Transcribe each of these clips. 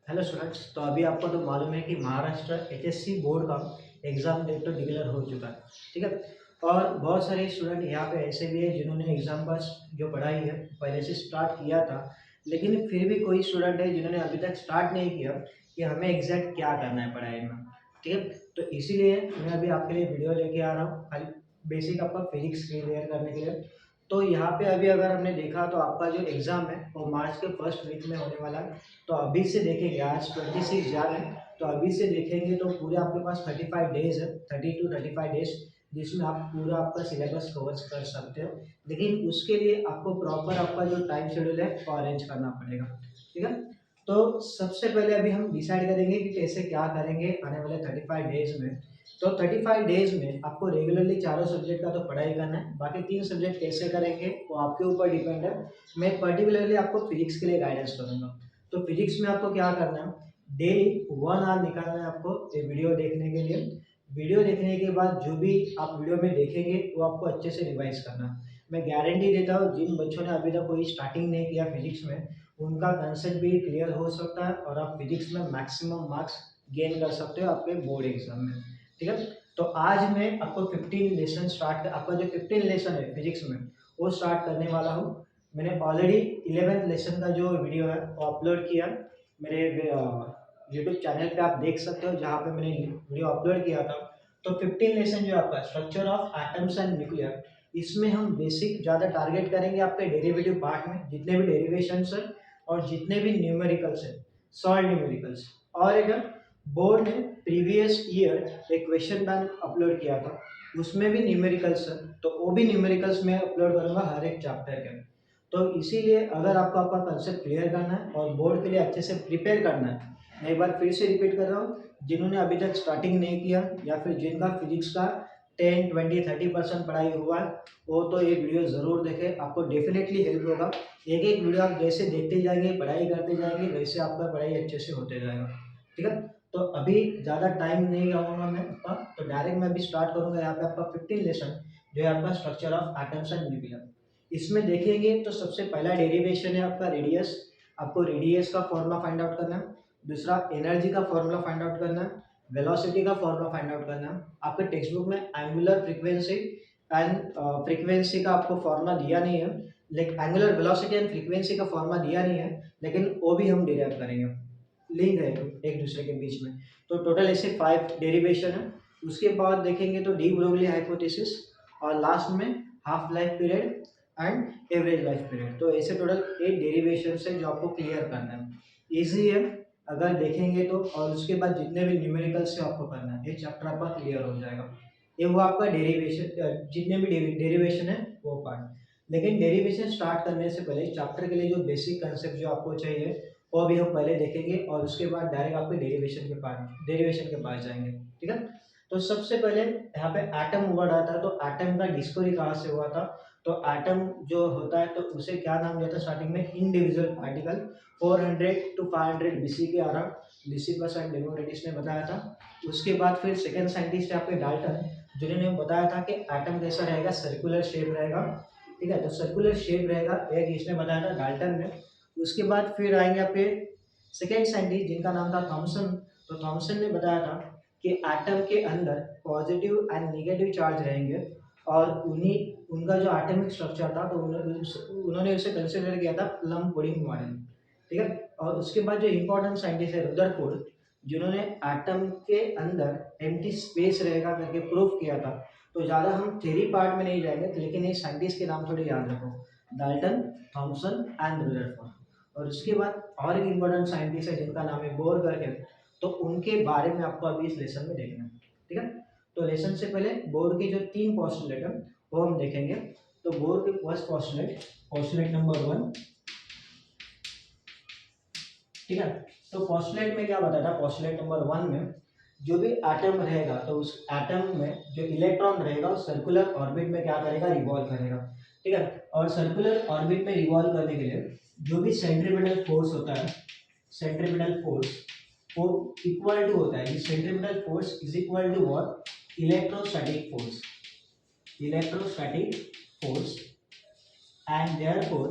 Hello students. तो अभी आपको तो मालूम है कि महाराष्ट्र एचएससी बोर्ड का एग्ज़ाम डेट तो डिक्लेयर हो चुका है। ठीक है। और बहुत सारे स्टूडेंट यहाँ पे ऐसे भी है जिन्होंने एग्ज़ाम का जो पढ़ाई है पहले से स्टार्ट किया था, लेकिन फिर भी कोई स्टूडेंट है जिन्होंने अभी तक स्टार्ट नहीं किया कि हमें एग्जैक्ट क्या करना है पढ़ाई में। ठीक है। तो इसीलिए मैं अभी आपके लिए वीडियो लेके आ रहा हूँ, खाली बेसिक आपका फिजिक्स क्लियर करने के लिए। तो यहाँ पे अभी अगर हमने देखा तो आपका जो एग्ज़ाम है वो मार्च के फर्स्ट वीक में होने वाला है। तो अभी से देखेंगे, आज 26 जान है, तो अभी से देखेंगे तो पूरे आपके पास 35 डेज है, 30 to 35 डेज, जिसमें आप पूरा आपका सिलेबस कवर कर सकते हो। लेकिन उसके लिए आपको प्रॉपर आपका जो टाइम शेड्यूल है वो अरेंज करना पड़ेगा। ठीक है। तो सबसे पहले अभी हम डिसाइड करेंगे कि कैसे क्या करेंगे आने वाले 35 डेज में। तो 35 डेज में आपको रेगुलरली चारों सब्जेक्ट का तो पढ़ाई करना है, बाकी 3 सब्जेक्ट कैसे करेंगे वो आपके ऊपर डिपेंड है। मैं पर्टिकुलरली आपको फिजिक्स के लिए गाइडेंस करूँगा। तो फिजिक्स में आपको क्या करना है, डेली 1 आवर निकालना है आपको ये वीडियो देखने के लिए। वीडियो देखने के बाद जो भी आप वीडियो में देखेंगे वो आपको अच्छे से रिवाइज करना है। मैं गारंटी देता हूँ जिन बच्चों ने अभी तक कोई स्टार्टिंग नहीं किया फिजिक्स में, उनका कंसेप्ट भी क्लियर हो सकता है और आप फिजिक्स में मैक्सिमम मार्क्स गेन कर सकते हो आपके बोर्ड एग्जाम में। ठीक है। तो आज मैं आपको 15 लेसन स्टार्ट, आपका जो 15 लेसन है फिजिक्स में वो स्टार्ट करने वाला हूँ। मैंने ऑलरेडी 11th लेसन का जो वीडियो है वो अपलोड किया मेरे यूट्यूब चैनल पे, आप देख सकते हो जहाँ पे मैंने वीडियो अपलोड किया था। तो 15 लेसन जो आपका structure of atoms and nuclear, इसमें हम बेसिक ज़्यादा टारगेट करेंगे आपके डेरिवेटिव पार्ट में, जितने भी डेरिवेशंस है और जितने भी न्यूमेरिकल्स है, सॉल्व न्यूमेरिकल्स। और एक बोर्ड ने प्रीवियस ईयर एक क्वेश्चन बैंक अपलोड किया था, उसमें भी न्यूमेरिकल्स है, तो वो भी न्यूमेरिकल्स में अपलोड करूंगा हर एक चैप्टर के। तो इसीलिए अगर आपको आपका कंसेप्ट क्लियर करना है और बोर्ड के लिए अच्छे से प्रिपेयर करना है, मैं एक बार फिर से रिपीट कर रहा हूँ, जिन्होंने अभी तक स्टार्टिंग नहीं किया या फिर जिनका फिजिक्स का 10, 20, 30% पढ़ाई हुआ है, वो तो ये वीडियो ज़रूर देखें, आपको डेफिनेटली हेल्प होगा। एक एक वीडियो आप जैसे देखते जाएंगे, पढ़ाई करते जाएंगे, वैसे आपका पढ़ाई अच्छे से होते जाएगा। ठीक है। तो अभी ज़्यादा टाइम नहीं लगाऊंगा मैं आपका, तो डायरेक्ट मैं अभी स्टार्ट करूंगा यहाँ पे आपका 15 लेसन जो है आपका structure of atoms and nuclear. इसमें देखेंगे तो सबसे पहला डेरिवेशन है आपका रेडियस। आपको रेडियस का फॉर्मूला फाइंड आउट करना है। दूसरा एनर्जी का फॉर्मूला फाइंड आउट करना है। वेलोसिटी का फॉर्मूला फाइंड आउट करना है। आपके टेक्स्ट बुक में एंगुलर फ्रीक्वेंसी एंड फ्रीक्वेंसी का आपको फॉर्मूला दिया नहीं है, लेकिन एंगुलर वेलोसिटी एंड फ्रीक्वेंसी का फॉर्मूला दिया नहीं है, लेकिन वो भी हम डिराइव करेंगे, लिंक है एक दूसरे के बीच में। तो टोटल ऐसे 5 डेरिवेशन है। उसके बाद देखेंगे तो डी ब्रोगली हाइपोथेसिस, और लास्ट में half life period and average life period. तो ऐसे टोटल 8 डेरिवेशन है जो आपको क्लियर करना है। ईजी है अगर देखेंगे तो, और उसके बाद जितने भी न्यूमेरिकल्स से आपको करना है ये चैप्टर आपका क्लियर हो जाएगा। ये वो आपका डेरिवेशन, जितने भी डेरिवेशन है वो पार्ट। लेकिन डेरिवेशन स्टार्ट करने से पहले चैप्टर के लिए जो बेसिक कंसेप्ट जो आपको चाहिए वो भी हम पहले देखेंगे, और उसके बाद डायरेक्ट आपके डेरिवेशन के पास जाएंगे। ठीक है। तो सबसे पहले यहाँ पे एटम वर्ड आता है, तो एटम का डिस्कवरी कहाँ से हुआ था। तो एटम जो होता है तो उसे क्या नाम दिया था स्टार्टिंग में, इंडिविजुअल पार्टिकल। 400 to 500 बीसी के अराउंड लिसिपस एंड डेमोक्रेटिस ने बताया था। उसके बाद फिर सेकंड साइंटिस्ट है आपके डाल्टन, जिन्होंने बताया था कि एटम कैसा रहेगा, सर्कुलर शेप रहेगा। ठीक है। तो सर्कुलर शेप रहेगा, एक इसने बताया था डाल्टन ने। उसके बाद फिर आएंगे आपके सेकेंड साइंटिस्ट जिनका नाम था थॉमसन। तो थॉमसन ने बताया था कि एटम के अंदर पॉजिटिव एंड नेगेटिव चार्ज रहेंगे, और उन्हीं उनका जो एटॉमिक स्ट्रक्चर था तो उन्होंने उसे कंसिडर किया था प्लम पुडिंग मॉडल। ठीक है। और उसके बाद जो इंपॉर्टेंट साइंटिस्ट है रुदरफोर्ड, जिन्होंने एटम के अंदर एम्प्टी स्पेस रहेगा करके प्रूफ किया था। तो ज़्यादा हम थ्योरी पार्ट में नहीं जाएंगे, लेकिन ये साइंटिस्ट के नाम थोड़े याद रखो, डाल्टन, थॉमसन एंड रुदरफोर्ड। और उसके बाद और एक इम्पोर्टेंट साइंटिस्ट है जिनका नाम है बोर करके, तो उनके बारे में आपको अभी इस लेसन में देखना है। ठीक है। तो लेसन से पहले बोर के जो 3 पोस्टुलेट है वो हम देखेंगे। तो बोर के फर्स्ट पोस्टुलेट, पोस्टुलेट नंबर 1। ठीक है। तो पोस्टुलेट में क्या बताया था, पोस्टुलेट नंबर 1 में जो भी एटम रहेगा तो उस एटम में जो इलेक्ट्रॉन रहेगा वो सर्कुलर ऑर्बिट में क्या करेगा, रिवॉल्व करेगा। ठीक है। और सर्कुलर ऑर्बिट में रिवॉल्व करने के लिए जो भी सेंट्रीपिटल फोर्स होता है, सेंट्रीपिटल फोर्स वो इक्वल टू होता है, centripetal force is equal to what, electrostatic force, electrostatic force. And therefore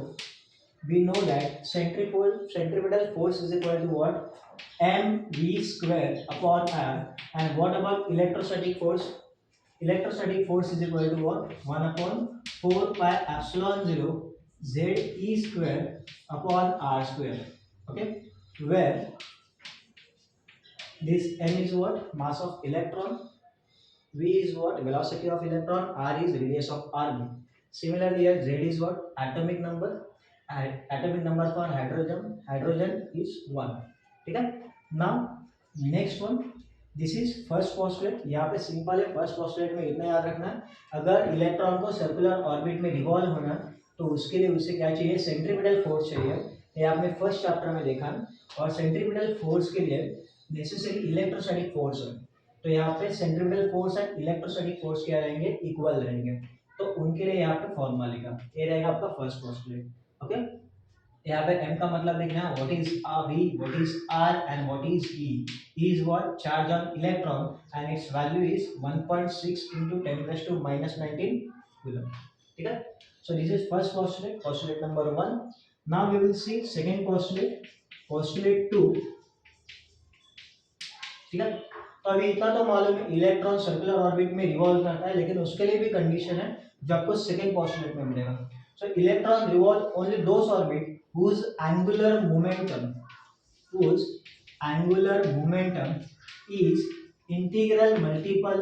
we know that centripetal force is equal to what? mv square upon r. And what about electrostatic force? Electrostatic force is equal to what? 1 upon 4 pi epsilon 0 z e square upon r square. Okay, where this m is what? Mass of electron, v is what? Velocity of electron, r is radius of orbit. Similarly here z is what? Atomic number. Atomic number for hydrogen is 1. ठीक है. Now next one, this is first postulate. यहाँ पे simple है. First postulate में इतना याद रखना है, अगर इलेक्ट्रॉन को सर्कुलर ऑर्बिट में रिवॉल्व होना तो उसके लिए उसे क्या चाहिए? सेंट्रीपिटल फोर्स चाहिए. ये आपने फर्स्ट चैप्टर में देखा. और सेंट्रीपिटल फोर्स के लिए नेसेसरी इलेक्ट्रोस्टैटिक फोर्स है. तो यहाँ पे centripetal force and electrostatic force क्या रहेंगे? इक्वल रहेंगे. तो उनके लिए यहाँ पे फॉर्मूला लिखा. ये रहेगा आपका फर्स्ट पोस्टुलेट. ओके, यहाँ पे m का मतलब लिखना है what is v, what is r and what is e. e is what? Charge on electron and its value is 1.6 into 10⁻⁻19 coulomb. ठीक है. So this is first postulate, postulate number 1. Now we will see second postulate, postulate 2. ठीक है. तो अभी इतना तो मालूम है, इलेक्ट्रॉन सर्कुलर ऑर्बिट में रिवॉल्व करता है, लेकिन उसके लिए भी कंडीशन है जो आपको सेकेंड पोस्टुलेट में मिलेगा. सो electron revolve only those orbit whose angular momentum is integral multiple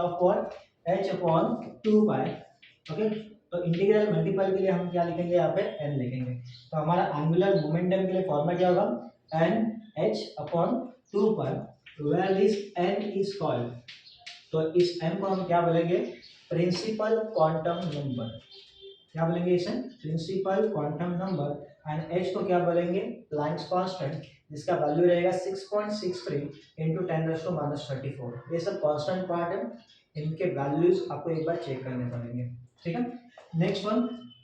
of what? h upon 2 pi. Okay, तो इंटीग्रल मल्टीपल के लिए हम क्या लिखेंगे? यहाँ पे n लिखेंगे. तो हमारा एंगुलर मोमेंटम के लिए फॉर्मूला क्या होगा? n h upon 2 pi, where this n is called. तो इस n को हम क्या बोलेंगे? Principal quantum number. क्या बोलेंगे इसे? Principal quantum number. And h को क्या बोलेंगे? प्लैंक्स कांस्टेंट, जिसका वैल्यू रहेगा 6.63 into 10⁻34. ये सब कांस्टेंट पार्ट है, इनके वैल्यूज आपको एक बार चेक करने पड़ेंगे. ठीक है. नेक्स्ट वन,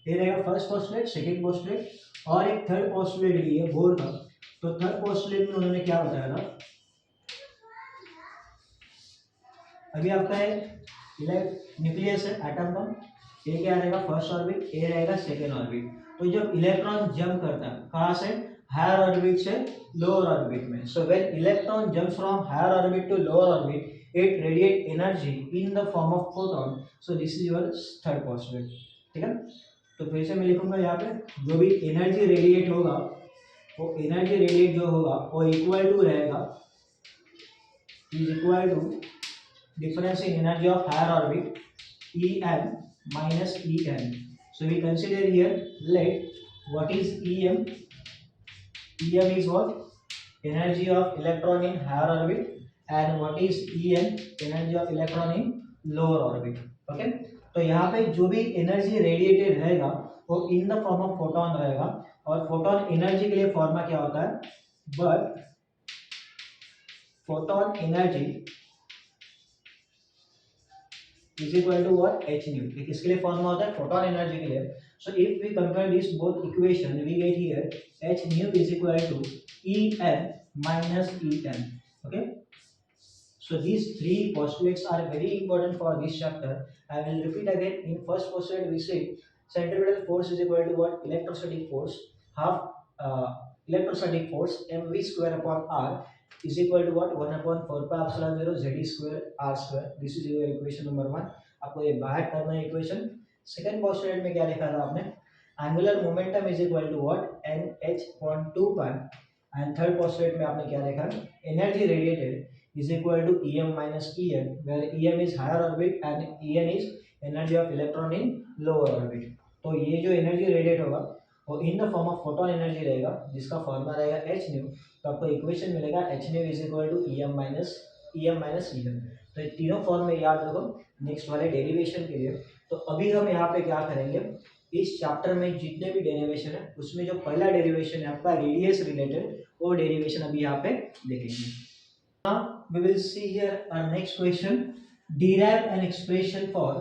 ये रहेगा फर्स्ट पोस्टुलेट, सेकंड पोस्टुलेट, और एक थर्ड पोस्टुलेट भी है बोर का. तो थर्ड पोस्टुलेट में उन्होंने क्या बताया था? अभी आपका है न्यूक्लियस है एटम का. ये क्या रहेगा? फर्स्ट ऑर्बिट, ये रहेगा सेकेंड ऑर्बिट. तो जब इलेक्ट्रॉन जंप करता है कहाँ से? हायर ऑर्बिट से लोअर ऑर्बिट में. So when electron jumps from higher orbit to lower orbit, it radiate energy in the form of photon. So this is your third postulate. ठीक है. तो फिर से मैं लिखूंगा यहाँ पे, जो भी एनर्जी रेडिएट होगा, वो एनर्जी रेडिएट जो होगा वो इक्वल टू रहेगा, is equal to difference in energy of higher orbit, Em minus En. So we consider here, let what is Em? Em is what? Energy of electron in higher orbit. And what is En? Energy of electron in lower orbit. Okay, तो यहाँ पे जो भी energy radiated रहेगा वो इन the form of photon रहेगा. और photon energy के लिए फॉर्मूला क्या होता है? But photon energy is equal to what? h nu. इसके लिए फॉर्मूला होता है फोटोन एनर्जी के लिए. So if we compare this both equation, we get here h nu is equal to En minus En. Okay, so these three postulates are very important for this chapter. I will repeat again. In first postulate we say centripetal force is equal to what? Electrostatic force, half electrostatic force mv square upon r is equal to what? 1 upon 4 pi epsilon 0 z square r square. This is your equation number 1. आपको ये बाहर करना है equation. Second postulate में क्या लिखा था आपने? Angular momentum is equal to what? nh upon 2 pi. And third postulate में आपने क्या लिखा? Energy radiated is equal to Em minus En, where Em is higher orbit and En is energy of electron in lower orbit. तो ये जो energy radiate होगा वो इन the form of photon energy रहेगा, जिसका फॉर्मूला रहेगा h nu. तो आपको इक्वेशन मिलेगा h nu is equal to Em minus En. तो ये तीनों फॉर्म में याद रखो नेक्स्ट वाले डेरिवेशन के लिए. तो अभी हम यहाँ पे क्या करेंगे? इस चैप्टर में जितने भी डेरिवेशन है उसमें जो पहला डेरिवेशन है आपका रेडियस रिलेटेड, वो डेरिवेशन अभी यहाँ पे देखेंगे. Now we will see here our next question. Derive an expression for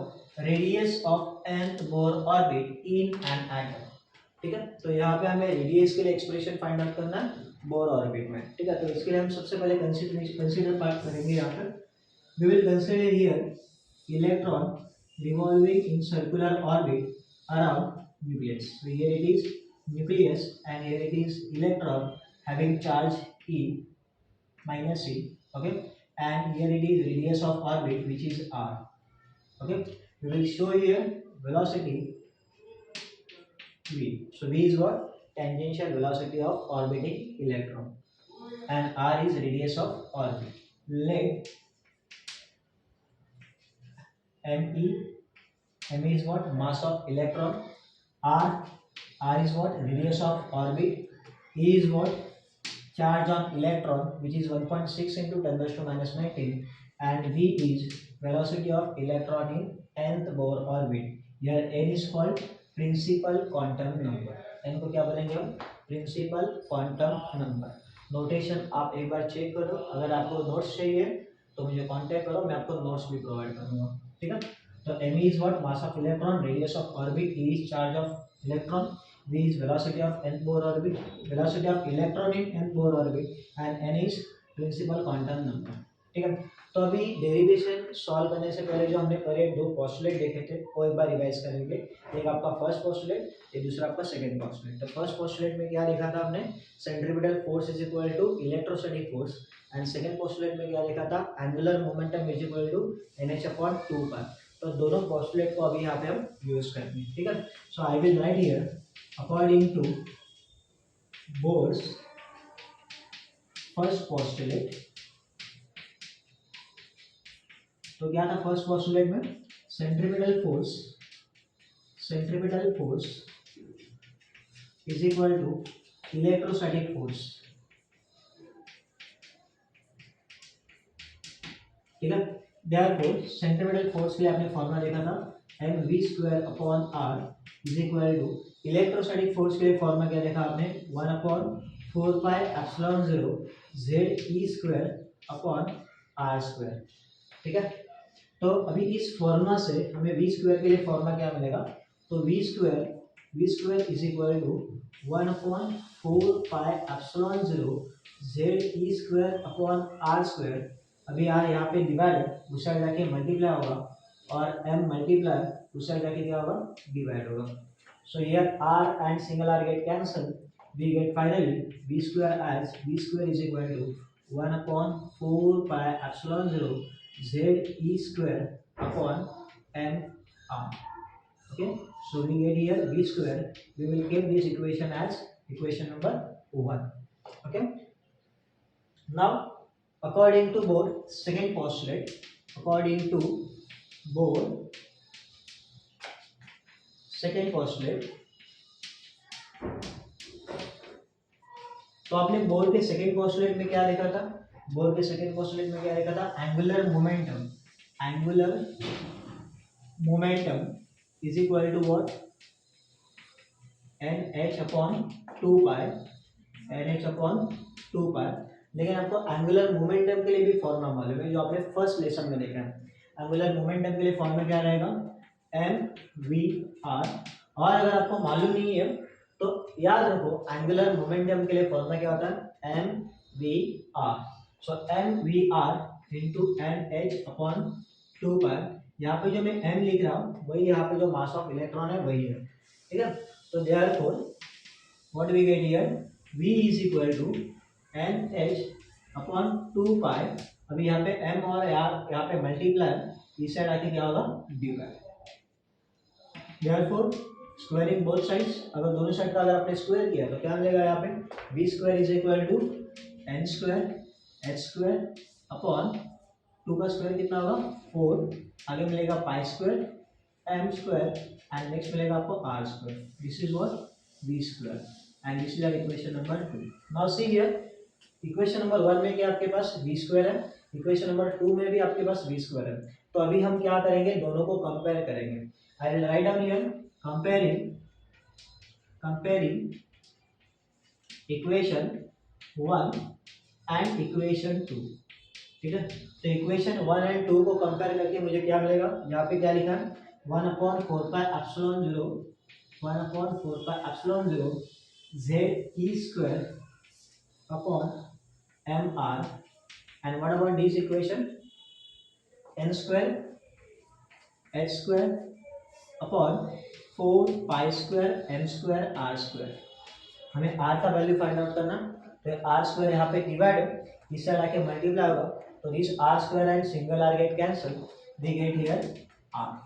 radius of nth Bohr orbit in an atom. ठीक है. तो यहाँ पे हमें रेडियस के लिए एक्सप्रेशन फाइंड आउट करना है बोर ऑर्बिट में. ठीक है. तो इसके लिए हम सबसे पहले कंसीडर पार्ट करेंगे. यहाँ पे we will consider here electron revolving in circular orbit around nucleus. So here it is nucleus and here it is electron having charge E minus E. Okay, and here it is radius of orbit which is R. Okay, we will show here velocity V. So V is what? Tangential velocity of orbiting electron and R is radius of orbit. Let ME, ME is what? Mass of electron. R is what? Radius of orbit. E is what? Charge on electron which is 1.6 into 10 raised to minus 19 and V is velocity of electron in nth Bohr orbit. Here n is called principal quantum number. n को क्या बोलेंगे हम? Principal quantum number. Notation आप एक बार check करो. अगर आपको notes चाहिए तो मुझे कांटेक्ट करो, मैं आपको नोट्स भी प्रोवाइड करूंगा. ठीक है. तो m is what? Mass of electron, radius of orbit, E is charge of electron, V is velocity of nth Bohr orbit, velocity of electron in nth Bohr orbit, and n is principal quantum number. ठीक है. तो अभी derivation solve करने से पहले जो हमने पहले दो पोस्टुलेट देखे थे वो एक बार रिवाइज करेंगे. एक आपका फर्स्ट पोस्टुलेट, एक दूसरा आपका सेकंड पोस्टुलेट. तो फर्स्ट पोस्टुलेट में क्या लिखा था हमने? Centripetal force is equal to electrostatic force. And second postulate में क्या लिखा था? Angular momentum is equal to NH/2π. तो दोनों पोस्टुलेट को अभी यहाँ पे हम यूज करेंगे. ठीक है. So I will write here according to Bohr's first postulate. तो क्या था फर्स्ट पोस्टुलेट में? Centripetal force is equal to electrostatic force. ठीक है. देयरफॉर सेंट्रीपिटल फोर्स के लिए आपने फॉर्मूला देखा था mv²/r is equal to electrostatic force के लिए फॉर्मूला क्या देखा आपने? 1/4πε0 ze²/r². ठीक है. तो अभी इस फॉर्मूला से हमें v² के लिए फॉर्मूला क्या मिलेगा? तो v² is equal to 1/4πε0 ze²/r². अभी यार यहाँ पे डिवाइड उस साइड जाके मल्टीप्लाई होगा और m मल्टीप्लाई उस साइड जाके क्या होगा? डिवाइड होगा. So here r and single r get cancel. We get finally v² as v² is equal to 1/4πε0 ze²/mr. Okay, so we get here v². We will keep this equation as equation number 1. Okay, now according to Bohr second postulate, according to Bohr second postulate, तो आपने bore के second postulate में क्या लिखा था? Bore के second postulate में क्या लिखा था? Angular momentum is equal to what? NH/2π. लेकिन आपको एंगुलर मोमेंटम के लिए भी फॉर्मूला मालूम है जो आपने फर्स्ट लेसन में देखा है. एंगुलर मोमेंटम के लिए फॉर्मूला क्या रहेगा? mvr. और अगर आपको मालूम नहीं है तो याद रखो एंगुलर मोमेंटम के लिए फॉर्मूला क्या होता है? mvr. सो mvr इंटू NH/2π. यहाँ पे जो मैं m लिख रहा हूँ वही यहाँ पे जो मास ऑफ इलेक्ट्रॉन है वही है. ठीक है. तो therefore what we get here? v is equal to NH/2π. अभी यहाँ पे m और यहाँ पे मल्टीप्लाई, इस साइड आके क्या होगा? Divide. Therefore squaring both sides. अगर दोनों साइड का अगर आपने स्क्वायर किया तो क्या मिलेगा? यहाँ पे v² is equal to n² h² (2 का स्क्वायर कितना होगा? 4. आगे मिलेगा π² m² एंड नेक्स्ट मिलेगा आपको r². This is what? v² and this is our equation number 2. Now see here equation number 1 में क्या आपके पास v² है, इक्वेशन नंबर 2 में भी आपके पास v² है. तो अभी हम क्या करेंगे? दोनों को कंपेयर करेंगे. आई will write down here comparing equation 1 and equation 2. ठीक है. तो इक्वेशन 1 एंड 2 को कंपेयर करके मुझे क्या मिलेगा? यहाँ पे क्या लिखा है? 1/4πε0 ze²/mr. and what about this equation? n² h² 4 pi square m square r square. हमें आर का वैल्यू फाइंड आउट करना, तो आर स्क्वायर यहाँ पे डिवाइड, इस साइड आके मल्टीप्लाई होगा, तो this r square and single r get cancel, we get here r,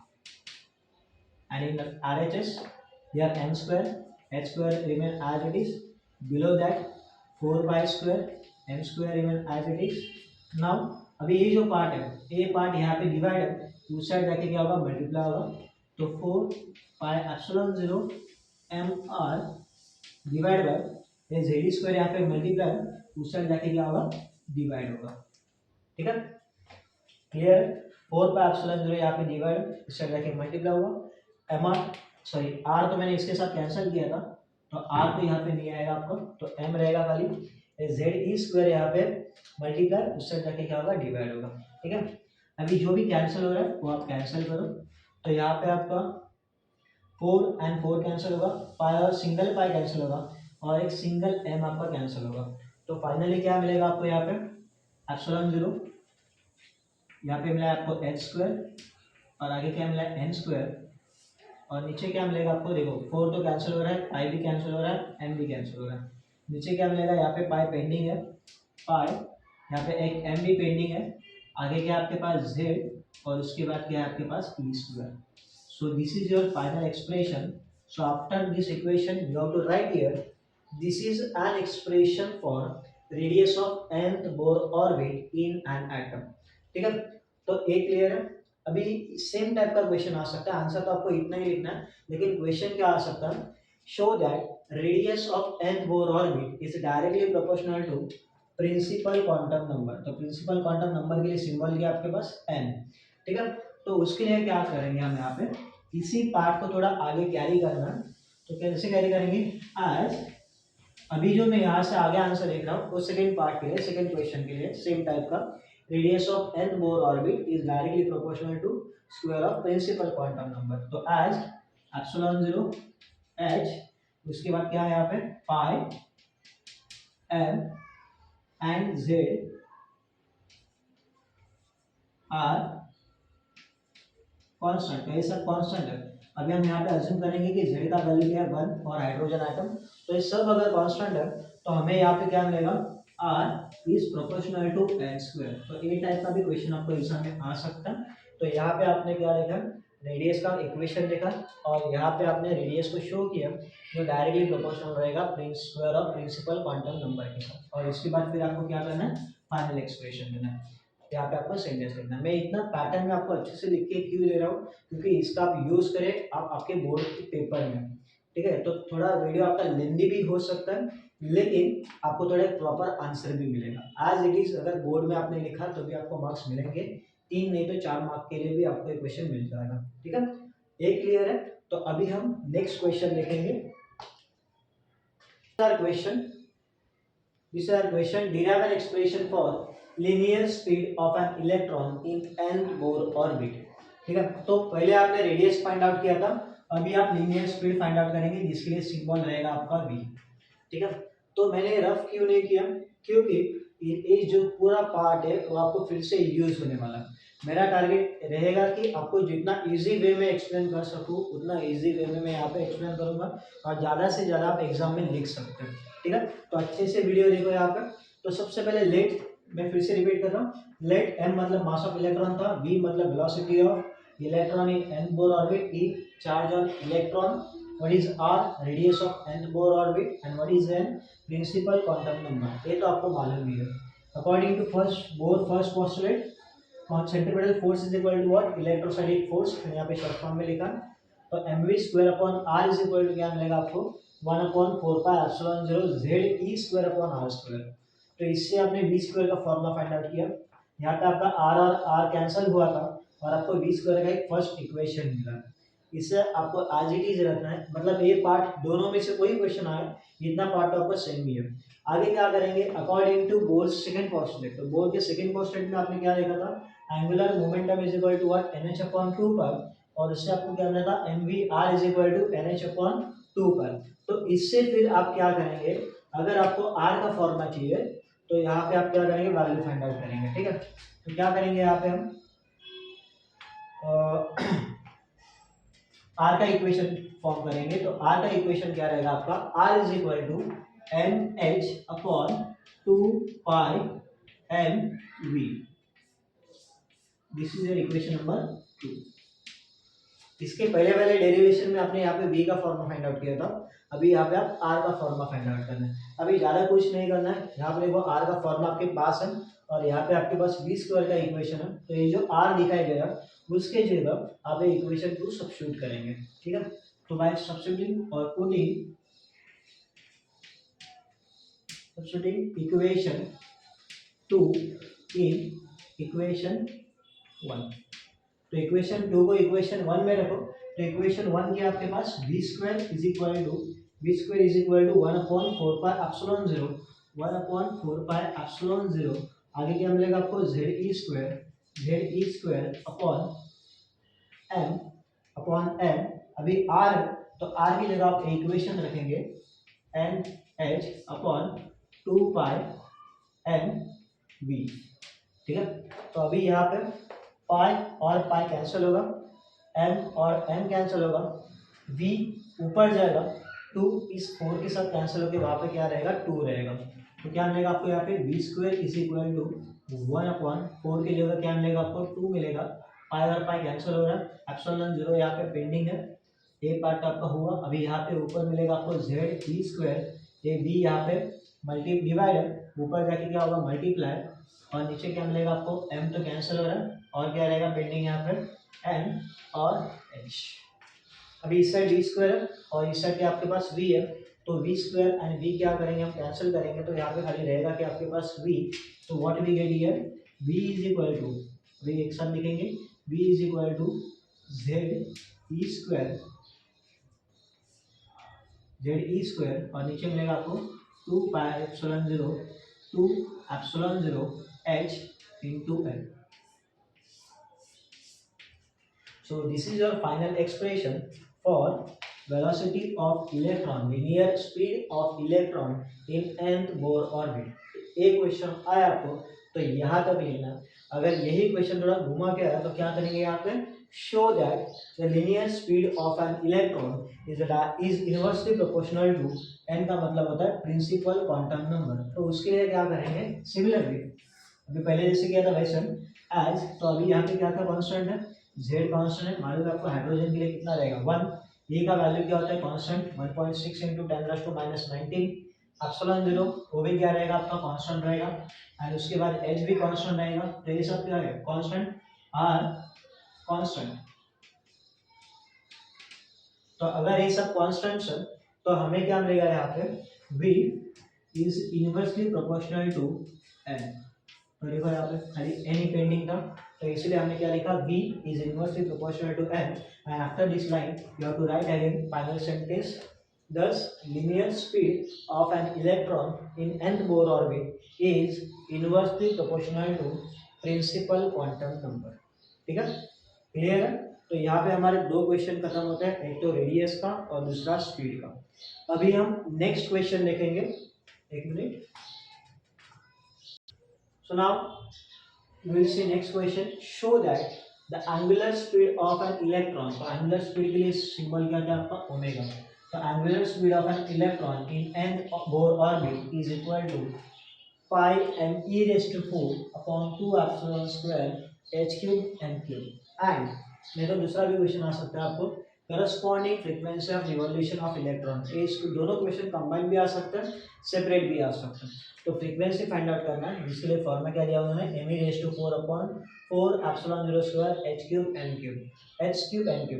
and in RHS here m square h square remain as it is, below that 4 pi square m square remain as it is। now अभी ये जो part है, ये part यहाँ पे divide है, उस side जाके क्या होगा, मल्टीप्लाई होगा, तो 4 pi epsilon 0 m r divide by ये जेड स्क्वायर यहाँ पे मल्टीप्लाई, उस साइड जाके क्या होगा, डिवाइड होगा। ठीक है, क्लियर। 4 पाई एप्सिलॉन 0 यहाँ पे डिवाइड, इस साइड जाके मल्टीप्लाई होगा, एम आर सॉरी आर तो मैंने इसके साथ कैंसिल किया था, तो आर तो यहाँ पे नहीं आएगा आपको, तो एम रहेगा खाली, जेड ई स्क्वायर यहाँ पे मल्टीप्लाई, उस साइड जाके क्या होगा, डिवाइड होगा। ठीक है, अभी जो भी कैंसिल हो रहा है वो आप कैंसिल करो, तो यहाँ पे आपका 4 एंड 4 कैंसिल होगा, पाई और सिंगल पाई कैंसिल होगा, और एक सिंगल एम आपका कैंसिल होगा, तो फाइनली क्या मिलेगा आपको यहाँ पे, एप्सिलॉन 0 यहाँ पे मिला आपको एच स्क्वायर, और आगे क्या मिला एन स्क्वायर, और नीचे क्या मिलेगा आपको, देखो 4 तो कैंसिल हो रहा है, पाई भी कैंसिल हो रहा है, एम भी कैंसिल हो रहा है, नीचे क्या मिलेगा, यहाँ पे पाई पेंडिंग है, पाई यहाँ पे एक एम भी पेंडिंग है, आगे क्या आपके पास जेड, और उसके बाद क्या है आपके पास E square. So this is your final expression. So after this equation you have to write here this is an expression for radius of nth Bohr orbit in an atom. ठीक है, तो एक क्लियर है। अभी same type का question आ सकता है, आंसर तो आपको इतना ही लिखना है, लेकिन क्वेश्चन क्या आ सकता है, show that radius of nth Bohr orbit is directly proportional to principal quantum number. तो प्रिंसिपल क्वांटम नंबर के लिए सिंबल क्या आपके पास n। ठीक है, तो उसके लिए क्या करेंगे हम यहाँ पे, इसी पार्ट को थोड़ा आगे कैरी करना, तो कैसे कैरी करेंगे, आज अभी जो मैं यहाँ से आगे आंसर देख रहा हूँ वो सेकंड पार्ट के लिए, सेकंड क्वेश्चन के लिए सेम टाइप का, radius of nth Bohr orbit is directly proportional to square of principal quantum number। तो as epsilon 0 h, उसके बाद क्या है यहाँ पे pi m and z are constant, ये सब कांस्टेंट है। अभी हम यहाँ पे अज्यूम करेंगे कि z का वैल्यू क्या है 1 और हाइड्रोजन आइटम, तो ये सब अगर कांस्टेंट है तो हमें यहाँ पे क्या मिलेगा, r is proportional to n square. तो ये टाइप का भी क्वेश्चन आपको एग्जाम में आ सकता है। तो यहाँ पे आपने क्या लिखा, रेडियस का इक्वेशन देखा, और यहाँ पे आपने रेडियस को शो किया जो डायरेक्टली प्रोपोर्शनल रहेगा square of principal quantum number के साथ, और इसके बाद फिर आपको क्या करना है, फाइनल एक्सप्रेशन देना है। यहाँ पे आपको सेंटेंस लिखना है। मैं इतना पैटर्न में आपको अच्छे से लिख के क्यों दे रहा हूँ, क्योंकि इसका आप यूज करें आप आपके बोर्ड के पेपर में। ठीक है, तो थोड़ा वीडियो आपका लेंदी भी हो सकता है, लेकिन आपको थोड़ा प्रॉपर आंसर भी मिलेगा। एज इट इज अगर बोर्ड में आपने लिखा तो भी आपको मार्क्स मिलेंगे, 3 नहीं तो 4 मार्क के लिए भी आपको एक क्वेश्चन मिल जाएगा। ठीक है, एक क्लियर है। तो अभी हम नेक्स्ट क्वेश्चन देखेंगे। Question derive N expression for linear speed of an electron in nth Bohr orbit। ठीक है, तो पहले आपने रेडियस फाइंड आउट किया था, अभी आप लीनियर स्पीड फाइंड आउट करेंगे, जिसके लिए सिंबल रहेगा आपका v। ठीक है, तो मैंने रफ क्यों नहीं किया, क्योंकि ये जो पूरा पार्ट है वो आपको फिर से यूज होने वाला है। मेरा टारगेट रहेगा कि आपको जितना इजी वे में एक्सप्लेन कर सकूँ उतना इजी वे में मैं यहाँ पे एक्सप्लेन करूँगा, और ज़्यादा से ज़्यादा आप एग्जाम में लिख सकते हैं। ठीक है, तो अच्छे से वीडियो देखो यहाँ पर। तो सबसे पहले लेट, मैं फिर से रिपीट कर रहा हूँ, लेट m मतलब मास ऑफ इलेक्ट्रॉन था, v मतलब velocity of electron in nth Bohr orbit, e charge on electron, what is r radius of nth Bohr orbit, and what is n principal quantum number. ये तो आपको मालूम ही है। According to first Bohr first postulate, centripetal force is equal to what, electrostatic force, मैंने यहाँ पे short form में लिखा। तो mv square upon r is equal to क्या मिलेगा आपको, 1/4 पाई epsilon 0 z e square upon r square. तो इससे आपने v स्क्वायर का फॉर्मूला फाइंड आउट किया। यहाँ पे आपका r और r कैंसिल हुआ था, और आपको v स्क्वायर का एक फर्स्ट इक्वेशन मिला। इससे आपको एज इट इज रखना है, मतलब ये पार्ट दोनों में से कोई क्वेश्चन आए, इतना पार्ट तो आपका सेम ही है। आगे क्या करेंगे, according to Bohr second postulate, तो बोर के सेकंड पोस्टुलेट में आपने क्या देखा था, angular momentum is equal to what, nh/2 और इससे आपको क्या मिला था, mvr is equal to nh/2। तो इससे फिर आप क्या करेंगे, अगर आपको r का फॉर्मूला चाहिए तो यहाँ पे आप क्या करेंगे, वैल्यू फाइंड आउट करेंगे। ठीक है, तो क्या करेंगे यहाँ पे हम आर का इक्वेशन फॉर्म करेंगे तो आर का इक्वेशन क्या रहेगा आपका, r is equal to m h upon 2 pi m v. This is your equation number 2। इसके पहले वाले डेरिवेशन में आपने यहाँ पे v का फॉर्मा फाइंड आउट किया था, अभी यहाँ पे आप r का फॉर्मा फाइंड आउट करना है। अभी ज़्यादा कुछ नहीं करना है, यहाँ पे देखो r का फॉर्मा आपके पास है और यहाँ पे आपके पास v स्क्वायर का इक्वेशन है, तो ये जो r दिखाई दे रहा है उसके जगह आप इक्वेशन 2 सब्स्टिट्यूट करेंगे, ठीक है। तो बाय सब्स्टिट्यूटिंग और पुटिंग इक्वेशन 2 इन इक्वेशन 1, तो इक्वेशन 2 को इक्वेशन 1 में रखो, तो इक्वेशन 1 की आपके पास v square is equal to 1 upon 4 pi epsilon 0, 1 upon 4 pi epsilon 0, आगे क्या मिलेगा आपको z e square upon m। अभी r, तो r की जगह आप इक्वेशन रखेंगे n h अपॉन 2 पाई m v, ठीक है। तो अभी यहाँ पे पाई और पाई कैंसिल होगा, m और m कैंसिल होगा, v ऊपर जाएगा, 2 इस 4 के साथ कैंसिल होकर वहाँ पे क्या रहेगा, 2 रहेगा। तो क्या मिलेगा आपको यहाँ पे v square is equal to 1 upon 4 की जगह क्या मिलेगा आपको 2 मिलेगा, पाई और पाई कैंसिल हो रहा है, एप्सिलॉन 0 यहाँ पे पेंडिंग है, ये पार्ट आपका हुआ। अभी यहाँ पे ऊपर मिलेगा आपको z ई स्क्वायर, ये v यहाँ पे मल्टी डिवाइड है, ऊपर जाके क्या होगा मल्टीप्लाई, और नीचे क्या मिलेगा आपको m तो कैंसिल हो रहा है और क्या रहेगा पेंडिंग यहाँ पर n और h। अभी इस साइड v स्क्वायर है और इस साइड आपके पास v है, तो v स्क्वायर एंड v क्या करेंगे हम कैंसिल करेंगे, तो यहाँ पे खाली रहेगा कि आपके पास v, तो what we get here v is equal to, अभी एक साथ लिखेंगे v is equal to z e square और नीचे मिलेगा आपको 2 pi epsilon 0 h into n। So this is your final expression for velocity of electron, linear speed of electron in nth Bohr orbit। एक question आया आपको तो यहाँ तक लेना, अगर यही क्वेश्चन थोड़ा घुमा के आया तो क्या करेंगे यहाँ पे, show that the linear speed of an electron is inversely proportional to n का मतलब होता है प्रिंसिपल क्वांटम नंबर। तो उसके लिए क्या करेंगे, सिमिलरली अभी पहले जैसे किया था वैसे एज, तो अभी यहाँ पे क्या था कांस्टेंट है, z कांस्टेंट है, मान लो आपको हाइड्रोजन के लिए कितना रहेगा 1, ये का वैल्यू क्या होता है कांस्टेंट 1.6 into 10⁻⁻19, एप्सिलॉन 0 वो भी क्या रहेगा आपका कांस्टेंट रहेगा, एंड उसके बाद h भी कांस्टेंट रहेगा, तो ये सब क्या है कांस्टेंट, r कांस्टेंट। तो अगर ये सब कांस्टेंट्स है तो हमें क्या मिलेगा यहाँ पे v is inversely proportional to n। तो देखो यहाँ पे खाली n ही पेंडिंग था, तो इसलिए हमने क्या लिखा v is inversely proportional to n, and after this line you have to write again final sentence, thus linear speed of an electron in nth Bohr orbit is inversely proportional to principal quantum number। ठीक है, clear है। तो यहाँ पे हमारे दो question खत्म होते हैं, एक तो रेडियस का और दूसरा स्पीड का। अभी हम नेक्स्ट क्वेश्चन देखेंगे, एक minute. So now we will see next question, show that the angular speed of an electron, तो angular speed के लिए सिंबल क्या था आपका ओमेगा, तो angular speed of an electron in nth Bohr orbit is equal to pi m e raised to 4 upon 2 epsilon square h cube n cube। And नहीं तो दूसरा भी क्वेश्चन आ सकता है आपको, corresponding frequency of revolution of electron, ये दोनों क्वेश्चन कंबाइन भी आ सकते हैं, सेपरेट भी आ सकते हैं। तो फ्रीक्वेंसी फाइंड आउट करना है, जिसके लिए फॉर्मूला क्या दिया उन्होंने, m e raised to 4 upon 4 epsilon 0 square h cube n cube।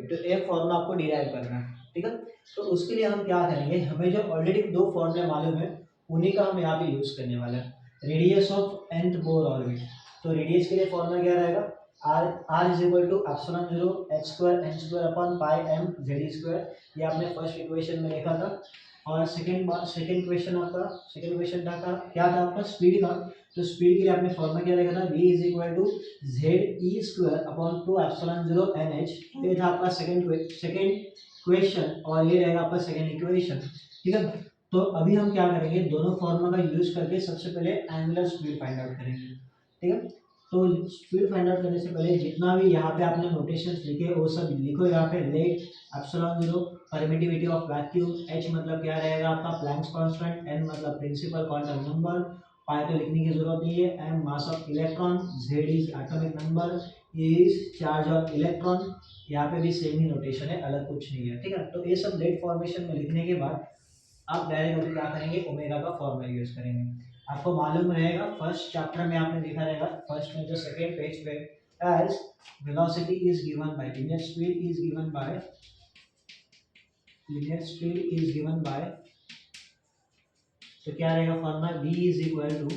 तो एक फॉर्मूला आपको डिराइव करना है, ठीक है। तो उसके लिए हम क्या करेंगे, हमें जो ऑलरेडी दो फॉर्मूले मालूम है उन्हीं का हम यहाँ पे यूज करने वाले हैं। Radius of nth Bohr orbit, तो रेडियस के लिए फॉर्मूला क्या रहेगा, r is equal to epsilon 0 h square n square upon pi m z square, ये आपने फर्स्ट इक्वेशन में लिखा था। और सेकंड क्वेश्चन था क्या था आपका स्पीड का, तो स्पीड के लिए आपने फॉर्मूला क्या लिखा था, v is equal to z e square upon 2 epsilon 0 n h, ये था आपका सेकंड क्वेश्चन और ये रहेगा आपका सेकंड इक्वेशन, ठीक है। तो अभी हम क्या करेंगे, दोनों फॉर्मूला का यूज करके सबसे पहले एंगुलर स्पीड फाइंड आउट करेंगे, ठीक है। तो स्पीड फाइंड आउट करने से पहले जितना भी यहाँ पे आपने नोटेशंस लिखे वो सब लिखो यहाँ पे। Let epsilon zero permittivity of vacuum, h मतलब क्या रहेगा आपका प्लैंक्स कांस्टेंट, एन मतलब प्रिंसिपल क्वांटम नंबर, पाई तो लिखने की जरूरत नहीं है, m mass of electron, z is atomic number, e is charge of electron. यहाँ पे भी सेम ही नोटेशन है, अलग कुछ नहीं है, ठीक है। तो ये सब लेट फॉर्मेशन में लिखने के बाद आप डायरेक्ट अभी क्या करेंगे, ओमेगा का फॉर्मूला यूज करेंगे। आपको मालूम रहेगा फर्स्ट चैप्टर में आपने देखा रहेगा, फर्स्ट में जो सेकेंड पेज पे as velocity is given by linear speed is given by तो क्या रहेगा formula v is equal to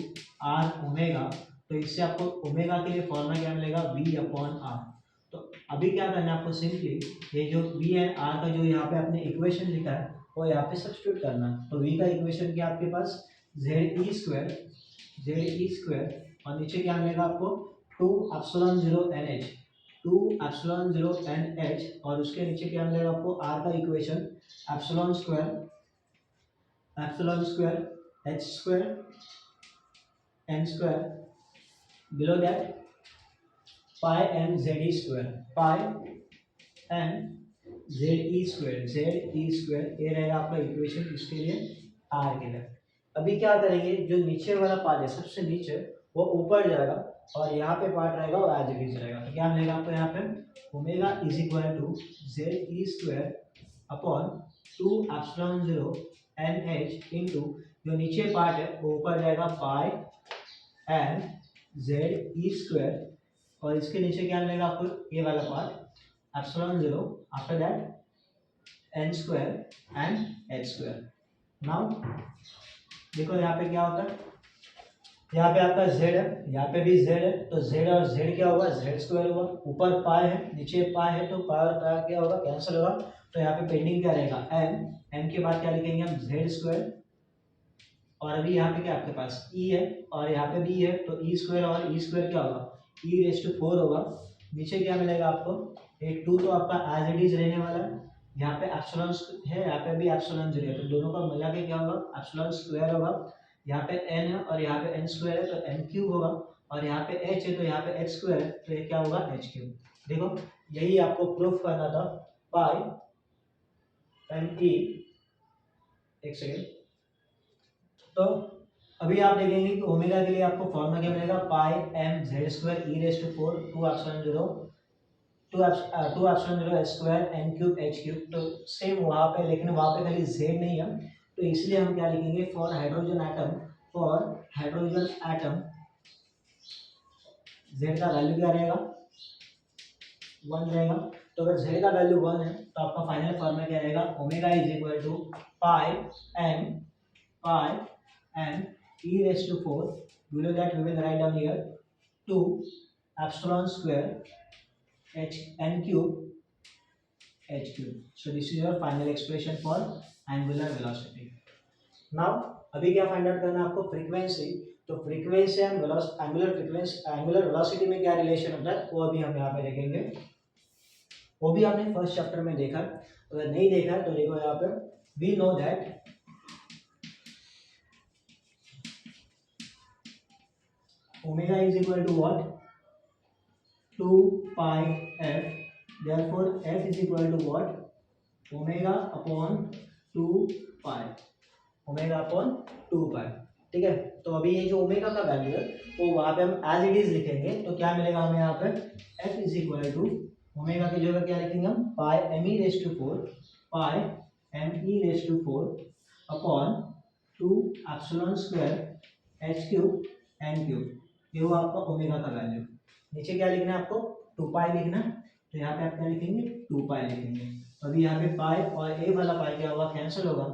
r omega. तो इससे आपको ओमेगा के लिए फॉर्मूला क्या मिलेगा, v अपॉन आर। तो अभी क्या करना है आपको, सिंपली ये जो v एंड r का जो यहाँ पे आपने इक्वेशन लिखा है वो यहाँ पे सब्स्टिट्यूट करना है। तो v का इक्वेशन क्या आपके पास जेड ई स्क्वायर और नीचे क्या मिलेगा आपको 2 एप्सिलॉन 0 NH, 2 एप्सिलॉन 0 NH, और उसके नीचे क्या मिलेगा आपको r का equation epsilon square h square n square, below that pi m z e square, pi m z e square ये रहेगा आपका इक्वेशन इसके लिए r के लिए। अभी क्या करेंगे, जो नीचे वाला पार्ट है सबसे नीचे वो ऊपर जाएगा और यहाँ पे पार्ट रहेगा वो एज इट इज रहेगा। तो क्या मिलेगा आपको यहाँ पे omega is equal to Z E square upon 2 epsilon 0 NH into जो नीचे पार्ट है वो ऊपर जाएगा pi M Z E square, और इसके नीचे क्या मिलेगा आपको ये वाला part epsilon 0 after that n square and h square. Now देखो यहाँ पे क्या होता है, यहाँ पे आपका z है, यहाँ पे भी z है, तो z और z क्या होगा, z स्क्वायर होगा, ऊपर पाई है नीचे पाई है, तो पाई और पाई क्या होगा, कैंसिल होगा। तो यहाँ पे पेंडिंग क्या रहेगा m के बाद क्या लिखेंगे हम z स्क्वायर, और अभी यहाँ पे क्या आपके पास e है और यहाँ पे b है, तो e स्क्वायर और e स्क्वायर क्या होगा e रेस टू 4 होगा। नीचे क्या मिलेगा आपको, एक 2 तो आपका एज इट इज रहने वाला है, यहाँ पे एप्सिलॉन है, यहाँ पे भी एप्सिलॉन 0 है, तो दोनों का मिला के क्या होगा एप्सिलॉन स्क्वायर होगा। यहाँ पे n है और यहाँ पे n स्क्वायर है तो n क्यूब होगा, और यहाँ पे h है तो यहाँ पे h स्क्वायर है तो ये क्या होगा h क्यूब। देखो यही आपको प्रूफ करना था, पाई एम ई, एक सेकेंड। तो अभी आप देखेंगे कि ओमेगा के लिए आपको फॉर्मूला क्या मिलेगा, pi M Z square E raise to 4 2 epsilon 0 2 epsilon 0 square n cube h cube. तो सेम वहाँ पे, लेकिन वहाँ पे खाली z नहीं है, तो इसलिए हम क्या लिखेंगे, फॉर हाइड्रोजन एटम z का वैल्यू क्या रहेगा 1 रहेगा। तो अगर z का वैल्यू 1 है तो आपका फाइनल फॉर्मूला क्या रहेगा, omega is equal to pi M e raised to 4, below that we will write down here 2 epsilon square h n cube h cube. So this is your final expression for angular velocity. Now अभी क्या find out करना है आपको, frequency. तो frequency and angular velocity में क्या relation होता है वो अभी हम यहाँ पे देखेंगे। वो भी आपने फर्स्ट चैप्टर में देखा, अगर नहीं देखा तो देखो यहाँ पे, we know that omega is equal to what, 2 pi f, therefore f is equal to what, omega upon 2 pi, omega upon 2 पाई। ठीक है, तो अभी ये जो ओमेगा का वैल्यू है वो वहाँ पे हम एज इट इज लिखेंगे, तो क्या मिलेगा हमें यहाँ पे f is equal to omega की जगह क्या लिखेंगे हम, pi m E raise to 4 pi m E raise to 4 upon 2 epsilon square h cube n cube. ये हुआ आपका ओमेगा का वैल्यू। नीचे क्या लिखना है आपको, 2 पाई लिखना है, तो यहाँ पे आप क्या लिखेंगे 2 पाई लिखेंगे। तो अभी यहाँ पे पाई और ए वाला पाई क्या होगा, कैंसिल होगा,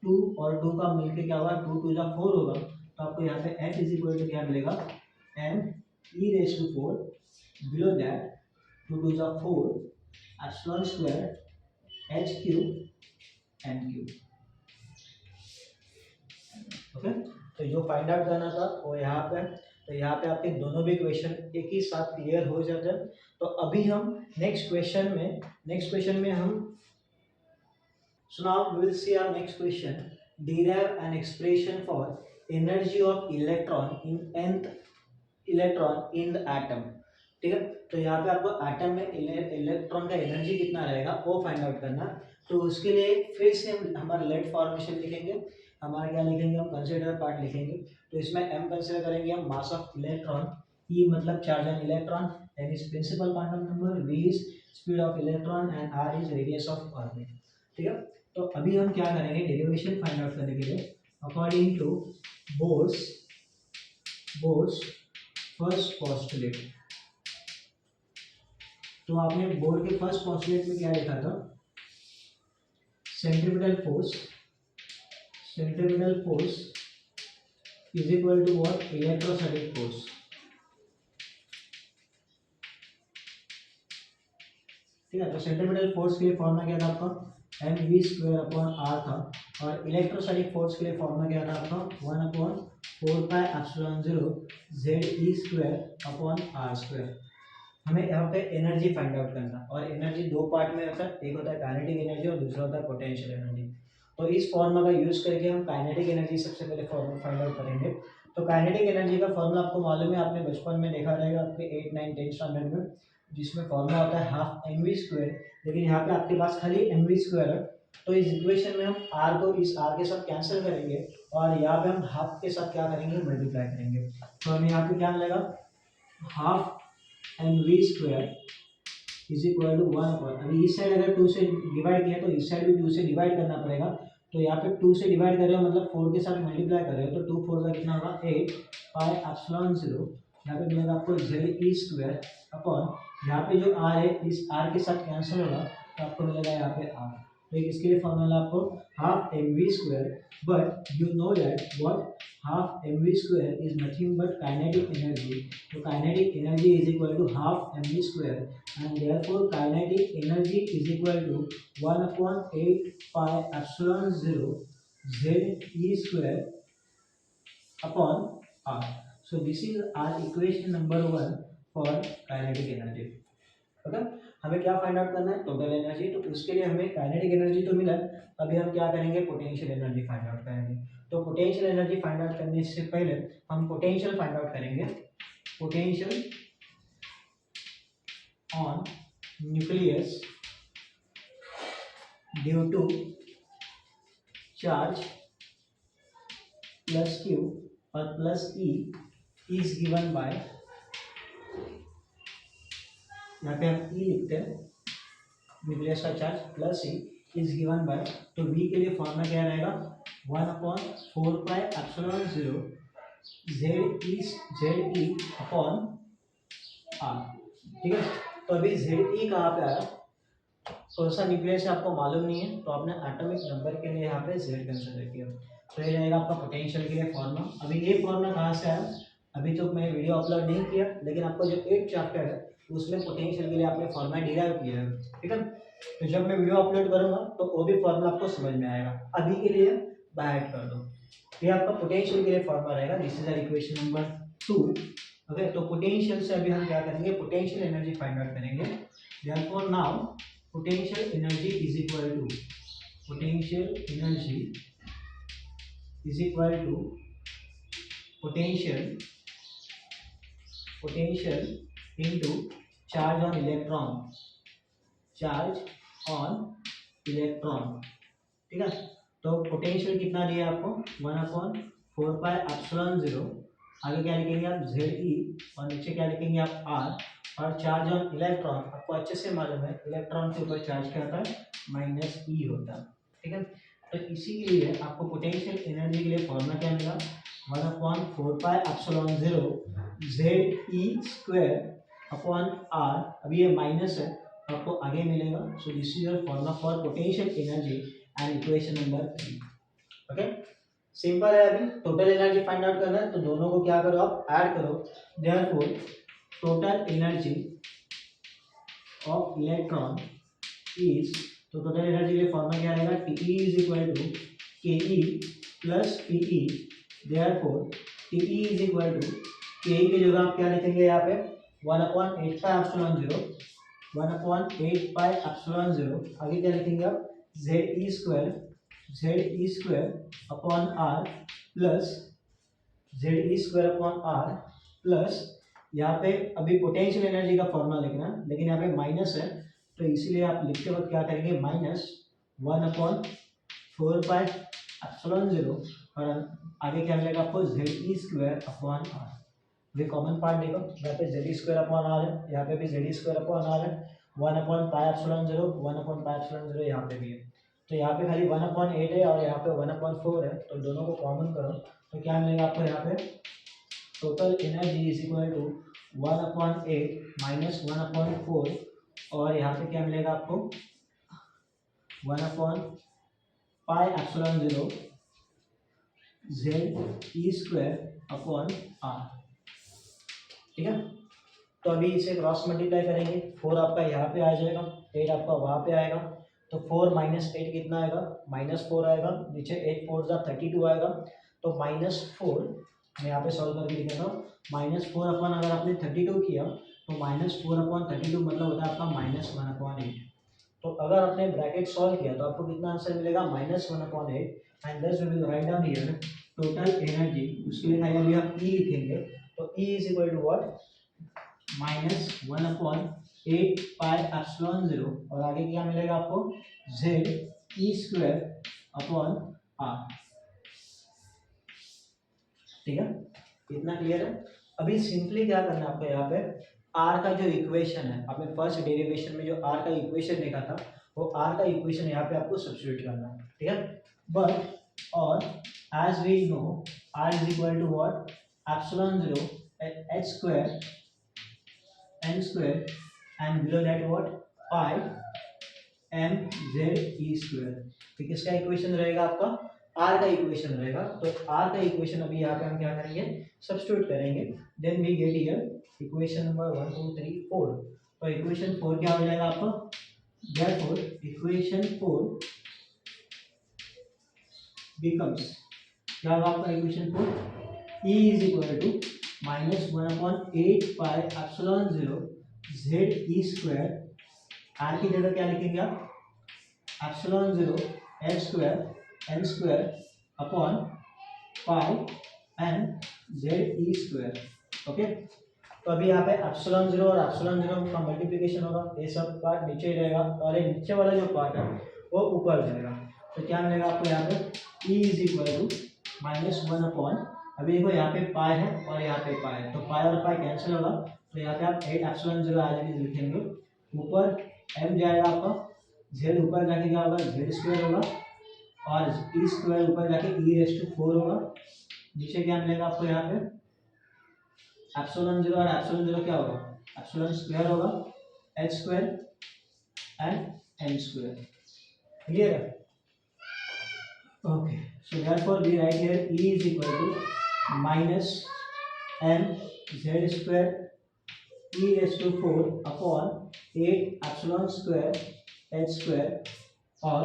2 और 2 का मिलके क्या होगा 2 2 4 होगा। तो आपको यहाँ पे f इज इक्वल टू क्या मिलेगा, m e raise to 4, below that 2 2 4 epsilon square h cube n cube. Okay, तो जो फाइंड आउट करना था वो यहाँ पे, तो यहाँ पे आपके दोनों भी क्वेश्चन एक ही साथ क्लियर हो जाते हैं। तो अभी हम नेक्स्ट क्वेश्चन में हम, so now we will see our next question, derive an expression for energy of electron in nth electron in the atom, ठीक है। तो यहाँ पे आपको एटम में इलेक्ट्रॉन का एनर्जी कितना रहेगा वो फाइंड आउट करना। तो उसके लिए फिर से हम हमारा लेट फॉर्मेशन लिखेंगे, हमारा क्या लिखेंगे हम कंसिडर पार्ट लिखेंगे। तो इसमें एम कंसिडर करेंगे हम मास ऑफ इलेक्ट्रॉन, ई मतलब charge on electron, N is principal quantum number, V is speed of electron and R is radius of orbit, ठीक है। तो अभी हम क्या करेंगे डेरिवेशन फाइंड आउट करने के लिए according to Bohr's first postulate. तो आपने बोर्ड के फर्स्ट पोस्टुलेट में क्या लिखा था, centripetal force is equal to what, electrostatic force, ठीक है। तो सेंट्रीपिटल फोर्स के लिए फॉर्मूला क्या था आपका, M we square upon R था, और इलेक्ट्रोस्टैटिक फोर्स के लिए फॉर्मूला क्या था आपका 1/4πε0 Z E square upon r square. हमें यहाँ पे एनर्जी फाइंड आउट करना, और एनर्जी दो पार्ट में होता है, एक होता है काइनेटिक एनर्जी और दूसरा होता है पोटेंशियल एनर्जी। तो इस फॉर्मूला का यूज करके हम काइनेटिक एनर्जी सबसे पहले फॉर्मूला फाइंड आउट करेंगे। तो काइनेटिक एनर्जी का फॉर्मूला आपको मालूम है, आपने बचपन में देखा रहेगा आपके 8, 9, 10 स्टैंडर्ड में, जिसमें फॉर्मूला होता है हाफ एम वी स्क्वायर। लेकिन यहाँ पे आपके पास खाली एम वी स्क्वायर है, तो इस इक्वेशन में हम आर को इस आर के साथ कैंसिल करेंगे, और यहाँ पे हम हाफ के साथ क्या करेंगे, मल्टीप्लाई करेंगे। तो हमें यहाँ पे क्या मिलेगा, half M we square is equal to 1/, अभी इस साइड अगर 2 से डिवाइड किया तो इस साइड भी 2 से डिवाइड करना पड़ेगा। तो यहाँ पे 2 से डिवाइड कर रहे हो मतलब 4 के साथ मल्टीप्लाई कर रहे हो, तो 2 4 का कितना होगा 8πε0। यहाँ पे मिलेगा आपको जेड ई स्क्वायर अपॉन, यहाँ पे जो आर है इस आर के साथ कैंसिल होगा, तो आपको मिलेगा यहाँ पे आर। तो इसके लिए फॉर्मूला आपको half M we square, but you know that what half M we square is nothing but kinetic energy. तो kinetic energy is equal to half M we square, and therefore kinetic energy is equal to 1/8πε0 z e square upon r. So this is our equation number 1 for kinetic energy. Okay, हमें क्या find out करना है, total energy. तो उसके लिए हमें kinetic energy तो मिला, अभी हम क्या करेंगे, पोटेंशियल एनर्जी फाइंड आउट करेंगे। तो पोटेंशियल एनर्जी फाइंड आउट करने से पहले हम पोटेंशियल फाइंड आउट करेंगे। Potential on nucleus due to charge plus q or plus e is given by, यहाँ पे हम e लिखते हैं, न्यूक्लियस का charge plus e is given by, तो v के लिए फॉर्मूला क्या रहेगा 1/4πε0 z e अपॉन r, ठीक है। तो अभी जेड ई कहाँ पे आया, कौन सा न्यूक्लियस है आपको मालूम नहीं है, तो आपने एटॉमिक नंबर के लिए यहाँ पे जेड कंसिडर किया। तो ये रहेगा आपका पोटेंशियल के लिए फॉर्मूला। अभी ये फॉर्मूला कहाँ से आया, अभी तो मैं वीडियो अपलोड नहीं किया, लेकिन आपको जो 8 चैप्टर है उसमें पोटेंशियल के लिए आपने फॉर्मूला डिराइव किया है, ठीक है। तो जब मैं वीडियो अपलोड करूँगा तो वो भी फॉर्मूला आपको समझ में आएगा। अभी के लिए बाय कर दो, ये आपका पोटेंशियल के लिए फॉर्मूला रहेगा। This is our equation number 2। Okay, तो पोटेंशियल से अभी हम क्या करेंगे, पोटेंशियल एनर्जी फाइंड आउट करेंगे। Therefore now potential energy is equal to potential into charge on electron, ठीक है। तो पोटेंशियल कितना दिया आपको 1/4πε0, आगे क्या लिखेंगे आप जेड ई, और नीचे क्या लिखेंगे आप आर, और चार्ज ऑन इलेक्ट्रॉन आपको अच्छे से मालूम है, इलेक्ट्रॉन के ऊपर चार्ज क्या होता है -e होता है, ठीक है। तो इसीलिए आपको पोटेंशियल एनर्जी के लिए फॉर्मूला क्या मिला 1/4πε0 Z E square upon r. अभी ये माइनस है तो आपको आगे मिलेगा। So this is your formula for potential energy and equation number 3। Okay, simple है। अभी टोटल एनर्जी फाइंड आउट करना है, तो दोनों को क्या करो आप ऐड करो। Therefore total energy of electron is, तो टोटल एनर्जी के लिए फॉर्मूला क्या रहेगा T is equal to K E plus P E. Therefore T is equal to K E की जगह आप क्या लिखेंगे यहाँ पे 1/8πε0, 1/8πε0, आगे क्या लिखेंगे आप Z E square upon R plus Z E square upon R plus यहाँ पे अभी पोटेंशियल एनर्जी का फॉर्मूला लिखना है, लेकिन यहाँ पे माइनस है, तो इसीलिए आप लिखते वक्त क्या करेंगे, -1/4πε0, और आगे क्या मिलेगा आपको, ZE² वे कॉमन पार्ट देखो, यहाँ पे ZE² है, यहाँ पे भी ZE² है, 1/πε0, 1/πε0 यहाँ पे भी है, तो यहाँ पे खाली 1/8 है और यहाँ पे 1/4 है, तो दोनों को कॉमन करो तो क्या मिलेगा आपको, यहाँ पे total energy is equal to 1/8 minus 1/4, और यहाँ पे क्या मिलेगा आपको 1/πε0 ZE²/R, ठीक है। तो अभी इसे क्रॉस मल्टीप्लाई करेंगे, 4 आपका यहाँ पे आ जाएगा, 8 आपका वहाँ पे आएगा, तो 4 - 8 कितना आएगा, -4 आएगा, नीचे 8 4 32 आएगा, तो -4 मैं यहाँ पे सॉल्व करके लिख देता हूँ, -4 अपन अगर आपने 32 किया तो -4/32 मतलब होता है आपका -1/8, तो अगर आपने ब्रैकेट सॉल्व किया तो आपको कितना आंसर मिलेगा, -1/8, and this we will write down here total energy, उसके लिए खाली अभी आप ई लिखेंगे, तो E is equal to what, -1/8πε0, और आगे क्या मिलेगा आपको, ZE²/R, ठीक है, इतना क्लियर है। अभी सिंपली क्या करना है आपको, यहाँ पे आर का जो इक्वेशन है, आपने फर्स्ट डेरिवेशन में जो आर का इक्वेशन देखा था, वो आर का इक्वेशन यहाँ पे आपको सब्स्टिट्यूट करना है, ठीक है, बट और as we know r is equal to what, ε0 h² n² and below that what, pi mZe², तो किसका इक्वेशन रहेगा आपका, आर का इक्वेशन रहेगा, तो आर का इक्वेशन अभी यहाँ पे हम क्या करेंगे, सब्स्टिट्यूट करेंगे, then we get here equation number 1 2 3 4, तो इक्वेशन 4 क्या हो जाएगा आपका, therefore इक्वेशन 4 becomes, क्या होगा आपका equation 4, E is equal to -1/8πε0 ZE², r की जगह क्या लिखेंगे आप, ε0 h² n² upon pi N ZE², okay. तो अभी यहाँ पे ε0 और ε0 का मल्टीप्लिकेशन होगा, ये सब पार्ट नीचे ही रहेगा और ये नीचे वाला जो पार्ट है वो ऊपर जाएगा, तो क्या मिलेगा आपको यहाँ पे, E is equal to -1 upon, अभी देखो यहाँ पे पाई है और यहाँ पे पाई है, तो पाई और पाई कैंसिल होगा, तो यहाँ पे आप 8ε0 आज भी लिखेंगे, ऊपर m जाएगा आपका, z ऊपर जाके क्या होगा, Z² होगा, और E² ऊपर जाके E⁴ होगा, नीचे क्या मिलेगा आपको, यहाँ पे ε0 और ε0 क्या होगा, ε² होगा, h² एंड n², क्लियर है, okay. So therefore we write here E is equal to -mZ² E⁴ upon 8ε² h², और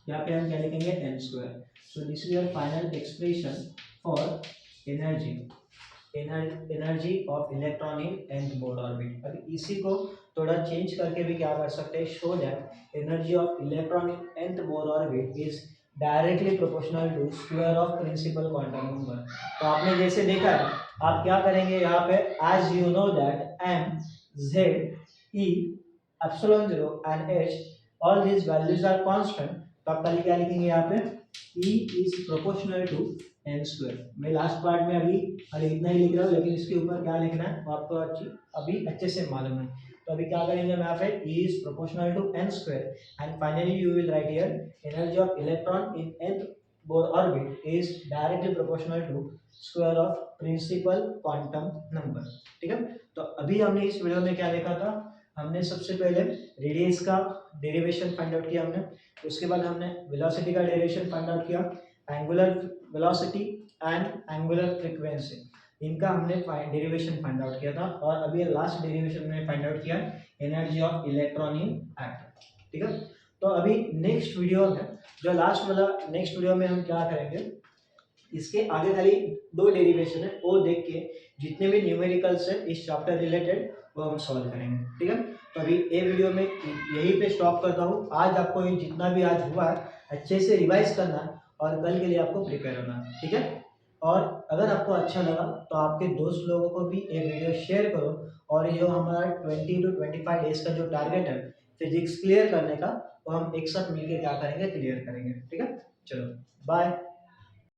यहाँ पे हम क्या लिखेंगे, n², so this is your final expression for energy of electron in nth Bohr orbit. अभी इसी को थोड़ा चेंज करके भी क्या कर सकते हैं, show that energy of electron in nth Bohr orbit is directly proportional to square of principal quantum number. तो आपने जैसे देखा है, आप क्या करेंगे यहाँ पे, as you know that m z e ε0 and h all these values are constant, तो आप खाली क्या लिखेंगे यहाँ पे, E is proportional to n²। मैं लास्ट पार्ट में अभी खाली इतना ही लिख रहा हूँ, लेकिन इसके ऊपर क्या लिखना है वो आपको अभी अच्छे से मालूम है। तो अभी क्या करेंगे हम यहाँ पे, E is proportional to n² and finally you will write here energy of electron in nth Bohr orbit is directly proportional to square of principal quantum number, ठीक है। तो अभी हमने इस वीडियो में क्या देखा था, हमने सबसे पहले रेडियस का डेरिवेशन फाइंड आउट किया हमने, उसके बाद हमने वेलोसिटी का डेरिवेशन फाइंड आउट किया, angular velocity and angular frequency, इनका हमने डेरिवेशन फाइंड आउट किया था, और अभी लास्ट डेरिवेशन में फाइंड आउट किया energy of electron in atom, ठीक है। तो अभी नेक्स्ट वीडियो में, जो लास्ट वाला नेक्स्ट वीडियो में हम क्या करेंगे, इसके आगे खाली 2 डेरिवेशन है, वो देख के जितने भी न्यूमेरिकल्स है इस चैप्टर रिलेटेड वो हम सॉल्व करेंगे, ठीक है। तो अभी ये वीडियो में यहीं पे स्टॉप करता हूँ। आज आपको ये जितना भी आज हुआ है अच्छे से रिवाइज करना है और कल के लिए आपको प्रिपेयर होना है, ठीक है। और अगर आपको अच्छा लगा तो आपके दोस्त लोगों को भी ये वीडियो शेयर करो, और ये जो हमारा 20 to 25 डेज का जो टारगेट है फिजिक्स क्लियर करने का, वो हम एक साथ मिलकर क्या करेंगे, क्लियर करेंगे। ठीक है, चलो बाय।